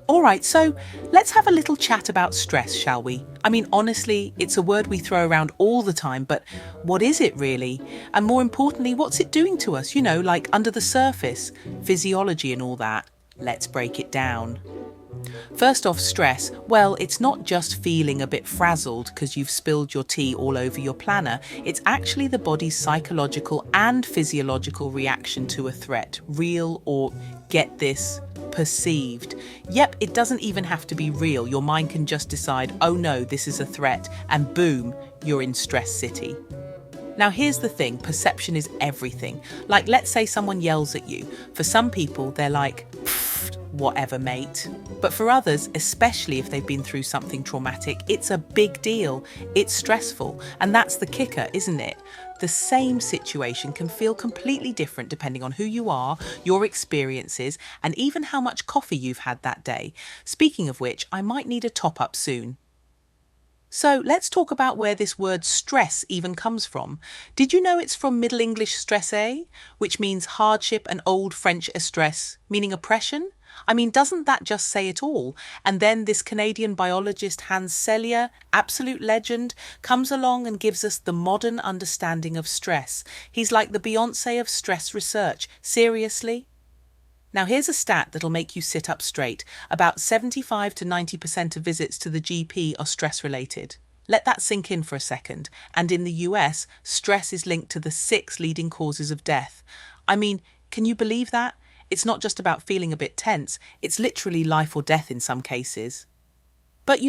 All right, so let's have a little chat about stress, shall we? I mean, honestly, it's a word we throw around all the time, but what is it really? And more importantly, what's it doing to us? Like under the surface, physiology and all that. Let's break it down. First off, stress. Well, it's not just feeling a bit frazzled because you've spilled your tea all over your planner. It's actually the body's psychological and physiological reaction to a threat, real or, get this, perceived. Yep, it doesn't even have to be real. Your mind can just decide, oh no, this is a threat, and boom, you're in stress city. Now, here's the thing, perception is everything. Like, let's say someone yells at you. For some people, they're like, "Pfft, whatever, mate." But for others, especially if they've been through something traumatic, it's a big deal. It's stressful. And that's the kicker, isn't it? The same situation can feel completely different depending on who you are, your experiences, and even how much coffee you've had that day. Speaking of which, I might need a top up soon. So let's talk about where this word stress even comes from. Did you know it's from Middle English stresse, which means hardship, and Old French estresse, meaning oppression? I mean, doesn't that just say it all? And then this Canadian biologist Hans Selye, absolute legend, comes along and gives us the modern understanding of stress. He's like the Beyoncé of stress research. Seriously? Now, here's a stat that'll make you sit up straight. About 75 to 90% of visits to the GP are stress-related. Let that sink in for a second. And in the US, stress is linked to the 6 leading causes of death. I mean, can you believe that? It's not just about feeling a bit tense, it's literally life or death in some cases. But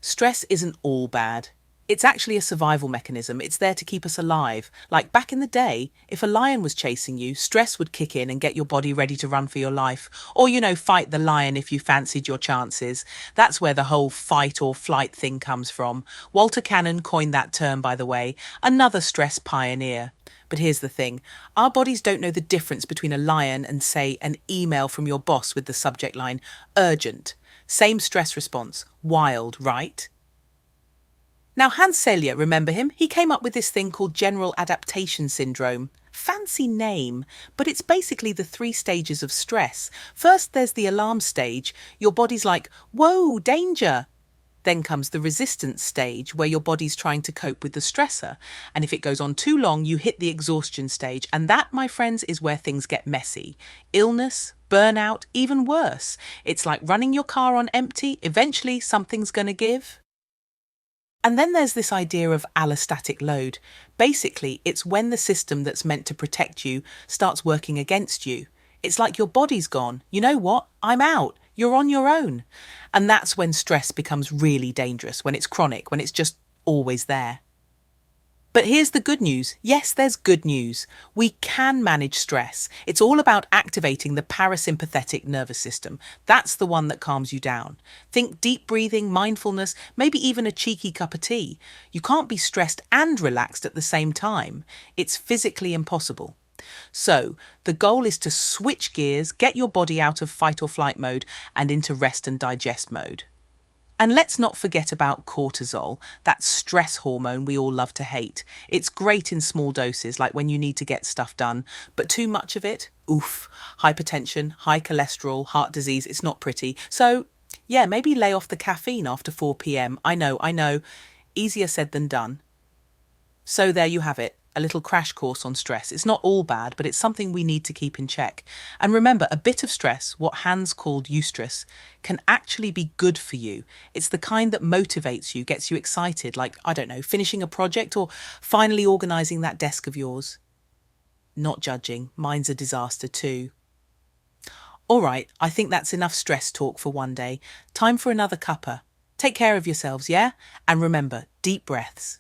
stress isn't all bad. It's actually a survival mechanism. It's there to keep us alive. Like back in the day, if a lion was chasing you, stress would kick in and get your body ready to run for your life. Or, fight the lion if you fancied your chances. That's where the whole fight or flight thing comes from. Walter Cannon coined that term, by the way, another stress pioneer. But here's the thing. Our bodies don't know the difference between a lion and, say, an email from your boss with the subject line, urgent. Same stress response. Wild, right? Now, Hans Selye, remember him? He came up with this thing called general adaptation syndrome. Fancy name, but it's basically the 3 stages of stress. First, there's the alarm stage. Your body's like, whoa, danger. Then comes the resistance stage, where your body's trying to cope with the stressor. And if it goes on too long, you hit the exhaustion stage. And that, my friends, is where things get messy. Illness, burnout, even worse. It's like running your car on empty. Eventually, something's gonna give. And then there's this idea of allostatic load. Basically, it's when the system that's meant to protect you starts working against you. It's like your body's gone. You know what? I'm out. You're on your own. And that's when stress becomes really dangerous, when it's chronic, when it's just always there. But here's the good news. Yes, there's good news. We can manage stress. It's all about activating the parasympathetic nervous system. That's the one that calms you down. Think deep breathing, mindfulness, maybe even a cheeky cup of tea. You can't be stressed and relaxed at the same time. It's physically impossible. So, the goal is to switch gears, get your body out of fight or flight mode and into rest and digest mode. And let's not forget about cortisol, that stress hormone we all love to hate. It's great in small doses, like when you need to get stuff done, but too much of it, oof, hypertension, high cholesterol, heart disease, it's not pretty. So, yeah, maybe lay off the caffeine after 4 p.m. I know, easier said than done. So there you have it. A little crash course on stress. It's not all bad, but it's something we need to keep in check. And remember, a bit of stress, what Hans called eustress, can actually be good for you. It's the kind that motivates you, gets you excited, like, I don't know, finishing a project or finally organising that desk of yours. Not judging, mine's a disaster too. All right, I think that's enough stress talk for one day. Time for another cuppa. Take care of yourselves, yeah? And remember, deep breaths.